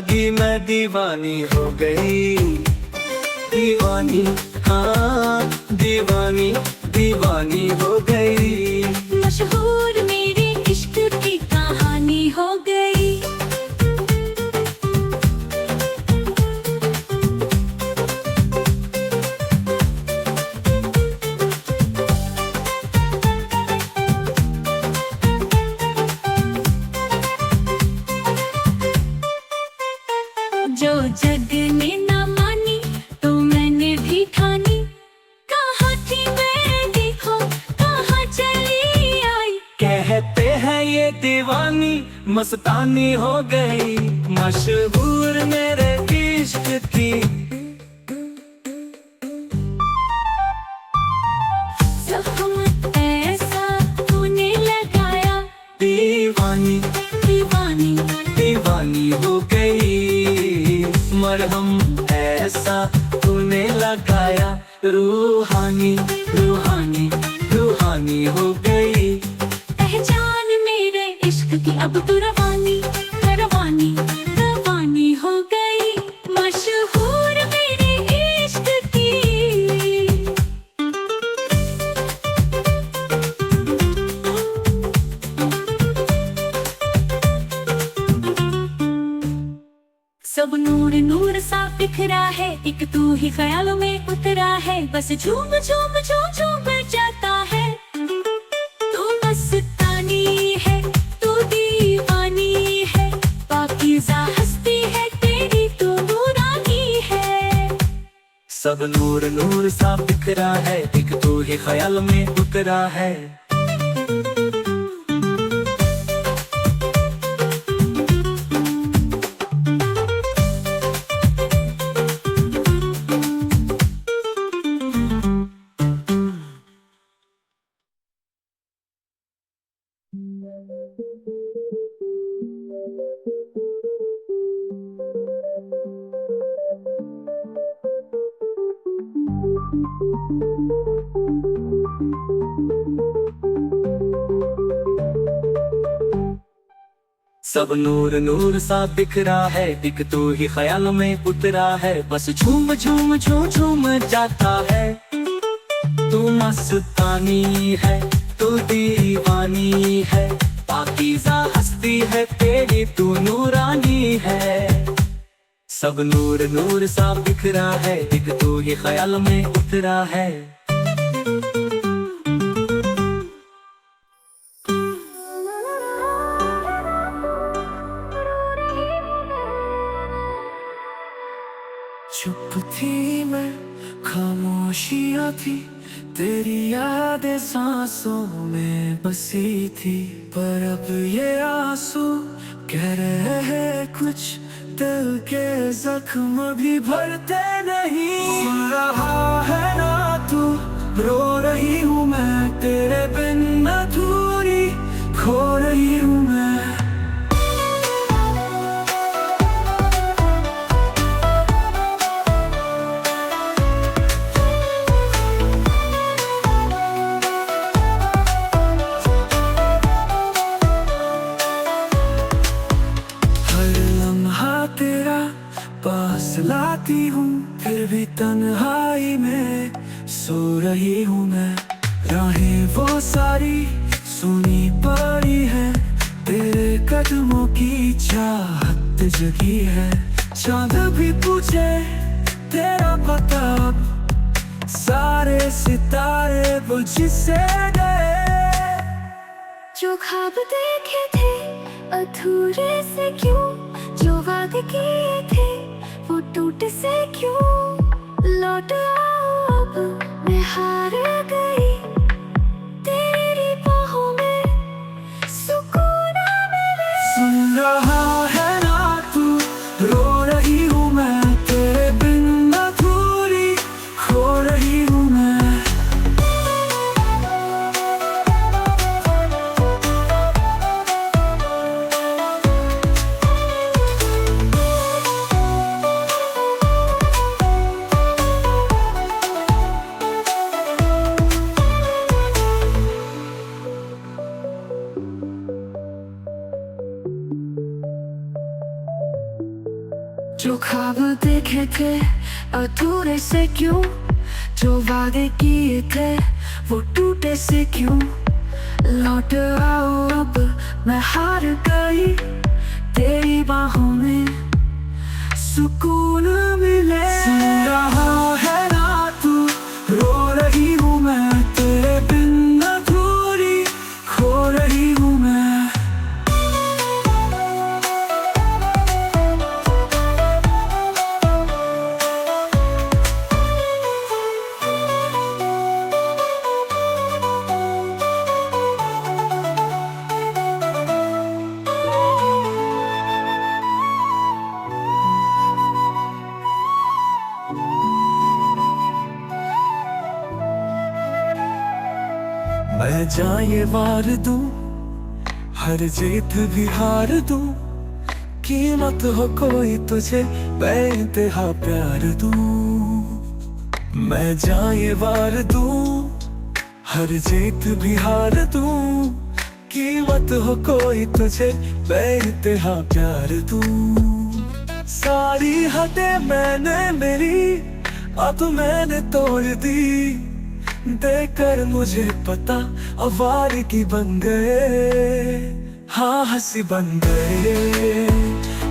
लगी मैं दीवानी हो गई। दीवानी, हाँ दीवानी, दीवानी हो गई। मशहूर मेरे इश्क की कहानी हो गई। जो जग ने ना मानी तो मैंने भी ठानी। कहाँ थी मैं देखो कहाँ चली आई। कहते हैं ये दीवानी मस्तानी हो गई। मशहूर मेरे इश्क की। जख्म ऐसा तूने लगाया। दीवानी, दीवानी, दीवानी हो गई। मरहम ऐसा तूने लगाया। रूहानी, रूहानी, रूहानी हो गई। पहचान मेरे इश्क की अब तो रवानी, रवानी, रवानी हो गई। मशहूर मेरे इश्क की। सब नूर नूर सा बिखरा है, एक तू ही ख्यालों में उतरा है। बस झूम झूम झूम झूम जाता है। तू मस्तानी है, तू दीवानी है। पाकीज़ा हस्ती है तेरी, तू नूरानी है। सब नूर नूर सा बिखरा है, एक तू ही ख्याल में उतरा है। सब नूर नूर सा बिखरा है, एक तू ही ख्याल में उतरा है। बस झूम झूम झूम झूम जाता है। तू मस्तानी है, तू दीवानी है। पाकीज़ा हस्ती है तेरी, तू नूरानी है। सब नूर नूर सा बिखरा है, एक तू ही ख्याल में उतरा है। चुप थी मैं, खामोशियाँ थी, तेरी यादें सांसों में बसी थी। पर अब ये आंसू कह रहे हैं कुछ, दिल के जख्म भी भरते नहीं। सुन रहा है ना तू, रो रही हूँ मैं तेरे बिन अधूरी, खो रही हूँ मैं। तेरा पास लाती हूँ, फिर भी तन्हाई में सो रही हूँ मैं। राहें वो सारी सुनी पड़ी है, तेरे कदमों की चाहत जगी है। चांद भी पूछे तेरा पता, सारे सितारे बुझ से गए। जो ख्वाब देखे थे अधूरे से क्यों, जो वादे किए थे वो टूट से क्यों। लौट आओ अब मैं हार गई, तेरी बाहों में सुकून ना मिले। सुन रहा है ना तू, रो रही हूँ मैं तेरे बिन अधूरी, खो रही हूँ मैं। देखे थे अधूरे से क्यों, जो वादे किए थे वो टूटे से क्यों। लौट आओ अब मैं हार गई, तेरी बाहों में सुकून मिले। सुन रहा है ना तू, रो रही हूँ मैं तेरे बिन अधूरी, खो रही हूँ मैं। मैं जाए वार दूं, हर जीत भी हार दूं, कीमत हो कोई तुझे बेइंतहा प्यार दूं। मैं जाए वार दूं, हर जीत भी हार दूं, कीमत हो कोई तुझे बेइंतहा प्यार दूं। सारी हदें मैंने मेरी अब मैंने तोड़ दी, देकर मुझे पता आवारगी बन गए। हाँ हंसी बन गए,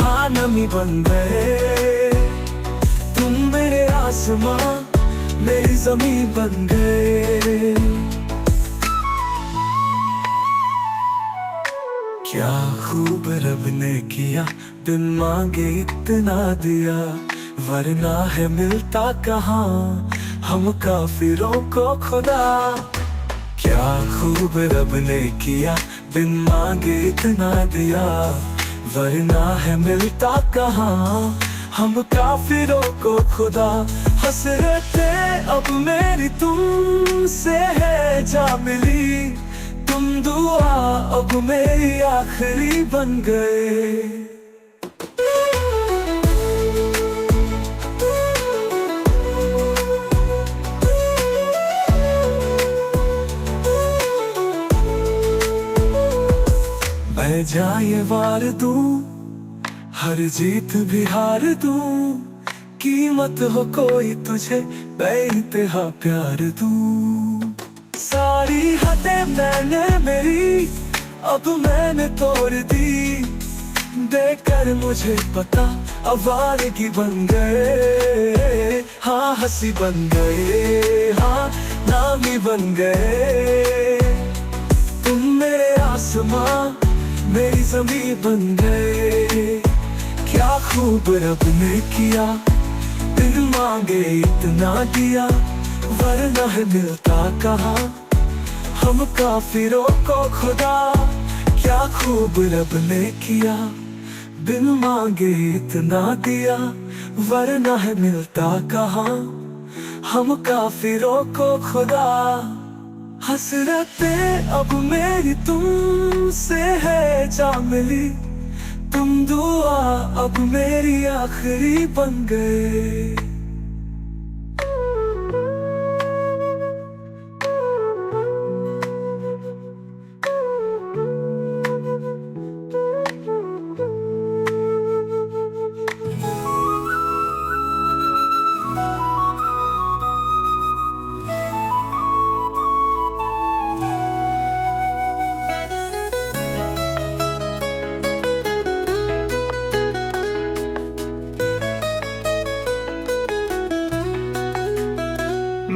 हाँ नमी बन गए, तुम मेरे आसमां मेरी ज़मीन बन गए। क्या खूब रब ने किया, बिन मांगे इतना दिया, वरना है मिलता कहाँ हम काफिरों को खुदा। क्या खूब रब ने किया, बिन मांगे इतना दिया, वरना है मिलता कहाँ हम काफिरों को खुदा। हसरतें अब मेरी तुमसे है जा मिली, तुम दुआ अब मेरी आखिरी बन गए। मैं जाए वार दूं, हर जीत भी हार दूं, कीमत हो कोई तुझे बेइंतहा प्यार दूं। सारी हदें मैंने मेरी अब मैंने तोड़ दी, देकर मुझे पता आवारगी बन गए। हाँ हंसी बन गए, हाँ नामी बन गए, तुम मेरे आसमां मेरी ज़मीन बन गए। क्या खूब रब ने किया, बिन मांगे इतना दिया, वरना है मिलता कहाँ हम काफिरों को खुदा। क्या खूब रब ने किया, बिन मांगे इतना दिया, वरना है मिलता कहाँ हम काफिरों को खुदा। हसरतें अब मेरी तुमसे है जा मिली, तुम दुआ अब मेरी आखिरी बन गए।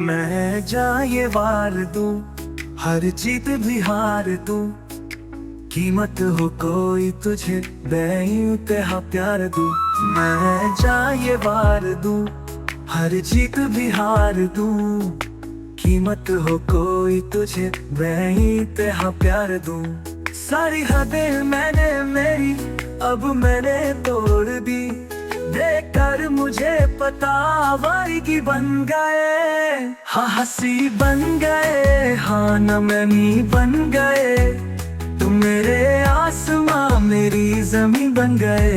मैं जाए वार दूं, हर जीत भी हार दूं, कीमत हो कोई तुझे बेइंतहा प्यार दूं। मैं जाए वार दूं, हर जीत भी हार दूं, कीमत हो कोई तुझे बेइंतहा प्यार दूं। सारी हदें मैंने मेरी अब मैंने तोड़ दी, देकर मुझे पता आवारगी बन गए। हाँ हंसी बन गए, हाँ नमी बन गए, तुम मेरे आसमां मेरी ज़मीन बन गए।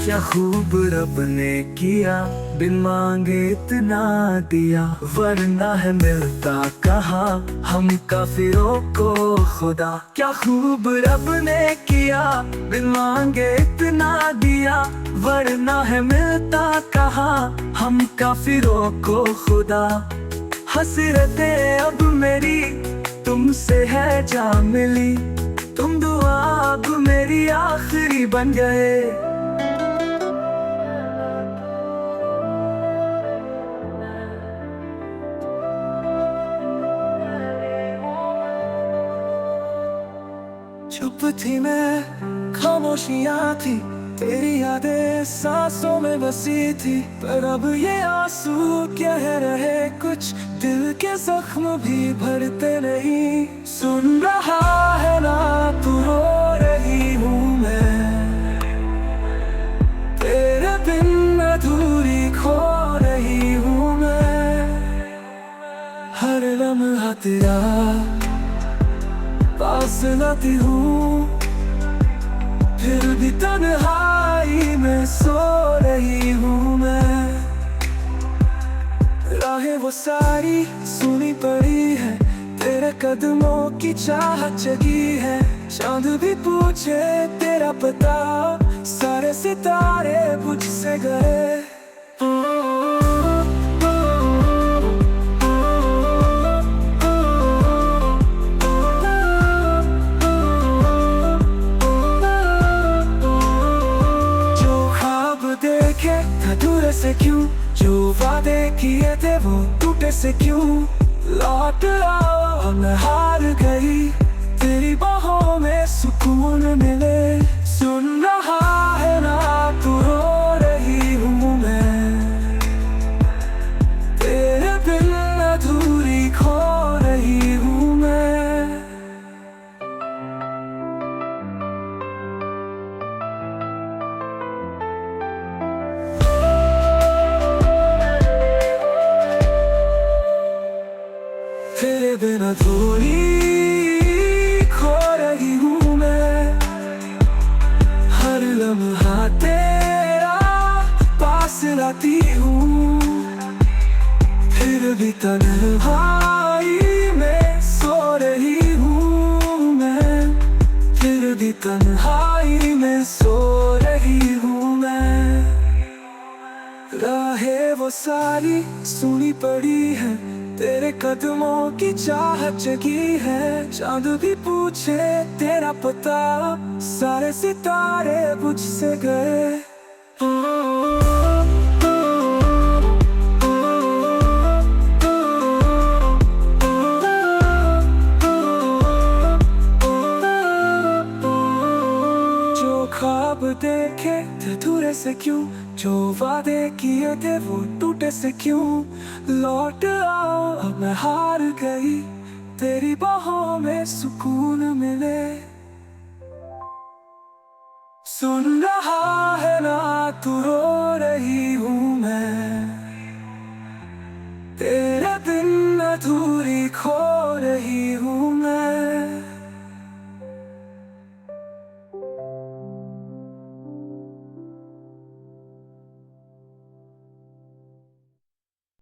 क्या खूब रब ने किया, बिन मांगे इतना दिया, वरना है मिलता कहाँ हम काफिरों को खुदा। क्या खूब रब ने किया, बिन मांगे इतना दिया, वरना है मिलता कहाँ हम काफिरों को खुदा। हसरतें अब मेरी तुमसे है जा मिली, तुम दुआ अब मेरी आखिरी बन गए। चुप थी मैं, खामोशियाँ थी, तेरी यादें सांसों में बसी थी, पर अब ये आंसू कह रहे कुछ, दिल के जख्म भी भरते नहीं। सुन रहा है ना तू रो रही हूँ मैं, तेरे बिन अधूरी खो रही हूँ मैं। हर लम्हा तेरा पास लाती हूँ, फिर भी तन्हाई में सो रही हूँ मैं। राहें वो सारी सुनी पड़ी है, तेरे कदमों की चाहत जगी है। चांद भी पूछे तेरा पता, सारे सितारे बुझ से गए। अधूरे से क्यों, जो वादे किए थे वो टूटे से क्यों। लौट आओ मैं हार गई, तेरी बाहों में सुकून मिले। सुन रहा है ना तू रो रही हूँ मैं, तेरे बिन अधूरी खो रही हूँ मैं। तेरे बिन अधूरी खो रही हूँ मैं, हर लम्हा तेरा पास लाती हूँ, फिर भी तन्हाई में सो रही हूँ मैं। फिर भी तन्हाई में सो रही हूँ मैं। राहें वो सारी सुनी पड़ी है, तेरे कदमों की चाहत जगी है। चांद भी पूछे तेरा पता, सारे सितारे बुझ से गए। जो ख्वाब देखे थे अधूरे से क्यों, जो वादे किए थे वो टूटे से क्यों। लौट आओ अब मैं हार गई, तेरी बाहों में सुकून मिले। सुन रहा है ना तू रो